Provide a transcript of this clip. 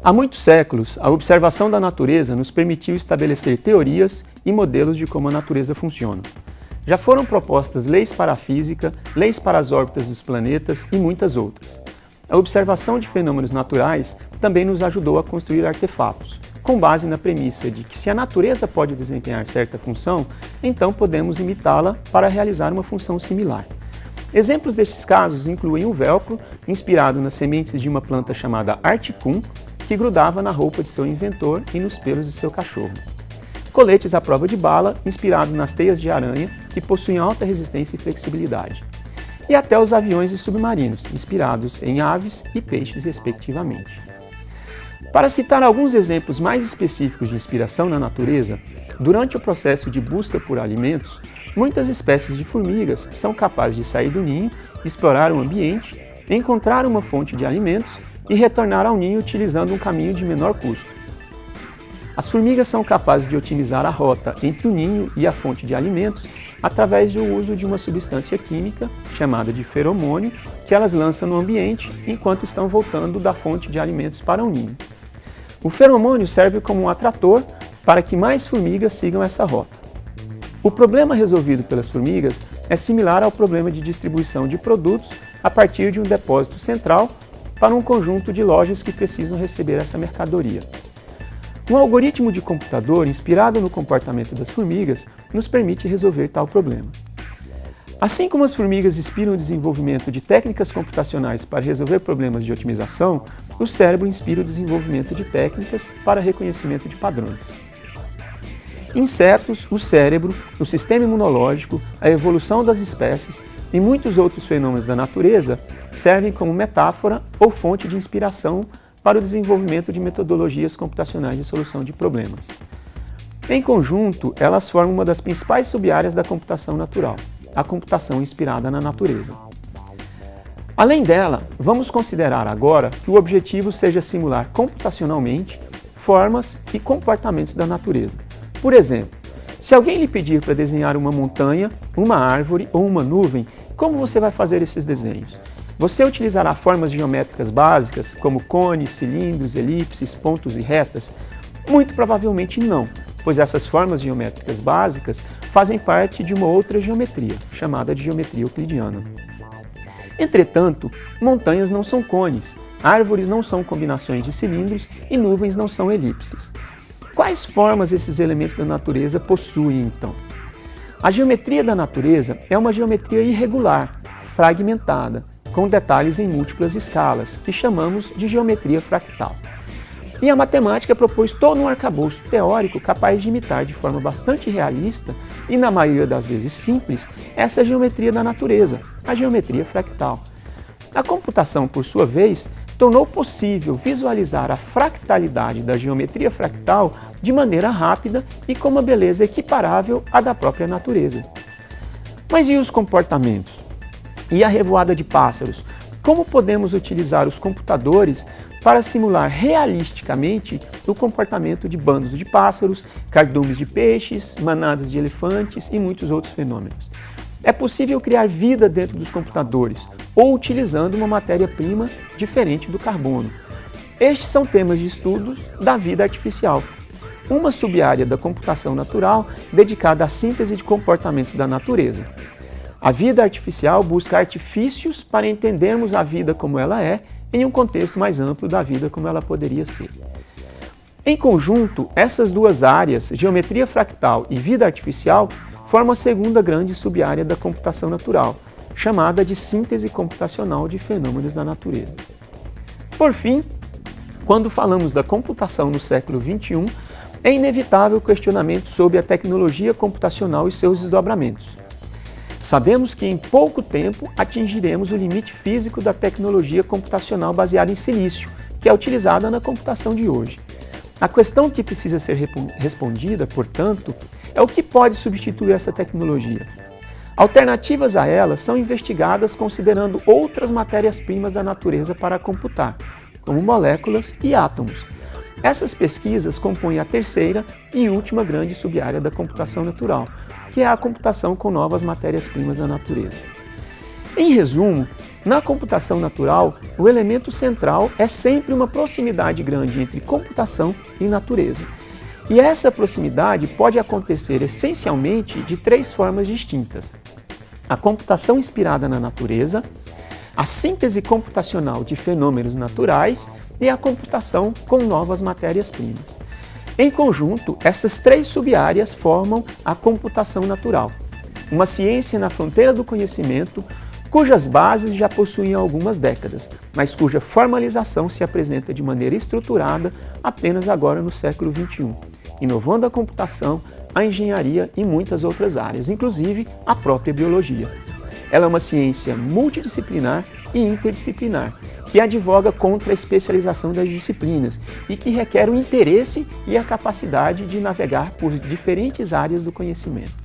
Há muitos séculos, a observação da natureza nos permitiu estabelecer teorias e modelos de como a natureza funciona. Já foram propostas leis para a física, leis para as órbitas dos planetas e muitas outras. A observação de fenômenos naturais também nos ajudou a construir artefatos, com base na premissa de que se a natureza pode desempenhar certa função, então podemos imitá-la para realizar uma função similar. Exemplos destes casos incluem o velcro, inspirado nas sementes de uma planta chamada articum, que grudava na roupa de seu inventor e nos pelos de seu cachorro. Coletes à prova de bala, inspirados nas teias de aranha, que possuem alta resistência e flexibilidade. E até os aviões e submarinos, inspirados em aves e peixes, respectivamente. Para citar alguns exemplos mais específicos de inspiração na natureza, durante o processo de busca por alimentos, muitas espécies de formigas são capazes de sair do ninho, explorar o ambiente, encontrar uma fonte de alimentos e retornar ao ninho utilizando um caminho de menor custo. As formigas são capazes de otimizar a rota entre o ninho e a fonte de alimentos através do uso de uma substância química chamada de feromônio que elas lançam no ambiente enquanto estão voltando da fonte de alimentos para o ninho. O feromônio serve como um atrator para que mais formigas sigam essa rota. O problema resolvido pelas formigas é similar ao problema de distribuição de produtos a partir de um depósito central para um conjunto de lojas que precisam receber essa mercadoria. Um algoritmo de computador inspirado no comportamento das formigas nos permite resolver tal problema. Assim como as formigas inspiram o desenvolvimento de técnicas computacionais para resolver problemas de otimização, o cérebro inspira o desenvolvimento de técnicas para reconhecimento de padrões. Insetos, o cérebro, o sistema imunológico, a evolução das espécies e muitos outros fenômenos da natureza servem como metáfora ou fonte de inspiração para o desenvolvimento de metodologias computacionais de solução de problemas. Em conjunto, elas formam uma das principais sub-áreas da computação natural, a computação inspirada na natureza. Além dela, vamos considerar agora que o objetivo seja simular computacionalmente formas e comportamentos da natureza. Por exemplo, se alguém lhe pedir para desenhar uma montanha, uma árvore ou uma nuvem, como você vai fazer esses desenhos? Você utilizará formas geométricas básicas, como cones, cilindros, elipses, pontos e retas? Muito provavelmente não, pois essas formas geométricas básicas fazem parte de uma outra geometria, chamada de geometria euclidiana. Entretanto, montanhas não são cones, árvores não são combinações de cilindros e nuvens não são elipses. Quais formas esses elementos da natureza possuem, então? A geometria da natureza é uma geometria irregular, fragmentada, com detalhes em múltiplas escalas, que chamamos de geometria fractal. E a matemática propôs todo um arcabouço teórico capaz de imitar de forma bastante realista e, na maioria das vezes simples, essa geometria da natureza, a geometria fractal. A computação, por sua vez, tornou possível visualizar a fractalidade da geometria fractal de maneira rápida e com uma beleza equiparável à da própria natureza. Mas e os comportamentos? E a revoada de pássaros? Como podemos utilizar os computadores para simular realisticamente o comportamento de bandos de pássaros, cardumes de peixes, manadas de elefantes e muitos outros fenômenos? É possível criar vida dentro dos computadores ou utilizando uma matéria-prima diferente do carbono. Estes são temas de estudos da vida artificial, uma sub-área da computação natural dedicada à síntese de comportamentos da natureza. A vida artificial busca artifícios para entendermos a vida como ela é em um contexto mais amplo da vida como ela poderia ser. Em conjunto, essas duas áreas, geometria fractal e vida artificial, formam a segunda grande sub-área da computação natural, chamada de síntese computacional de fenômenos da natureza. Por fim, quando falamos da computação no século XXI, é inevitável o questionamento sobre a tecnologia computacional e seus desdobramentos. Sabemos que em pouco tempo atingiremos o limite físico da tecnologia computacional baseada em silício, que é utilizada na computação de hoje. A questão que precisa ser respondida, portanto, é o que pode substituir essa tecnologia. Alternativas a ela são investigadas considerando outras matérias-primas da natureza para computar, como moléculas e átomos. Essas pesquisas compõem a terceira e última grande sub-área da computação natural, que é a computação com novas matérias-primas da natureza. Em resumo, Na computação natural, o elemento central é sempre uma proximidade grande entre computação e natureza. E essa proximidade pode acontecer essencialmente de três formas distintas: a computação inspirada na natureza, a síntese computacional de fenômenos naturais e a computação com novas matérias-primas. Em conjunto, essas três sub-áreas formam a computação natural, uma ciência na fronteira do conhecimento, cujas bases já possuem algumas décadas, mas cuja formalização se apresenta de maneira estruturada apenas agora no século XXI, inovando a computação, a engenharia e muitas outras áreas, inclusive a própria biologia. Ela é uma ciência multidisciplinar e interdisciplinar, que advoga contra a especialização das disciplinas e que requer o interesse e a capacidade de navegar por diferentes áreas do conhecimento.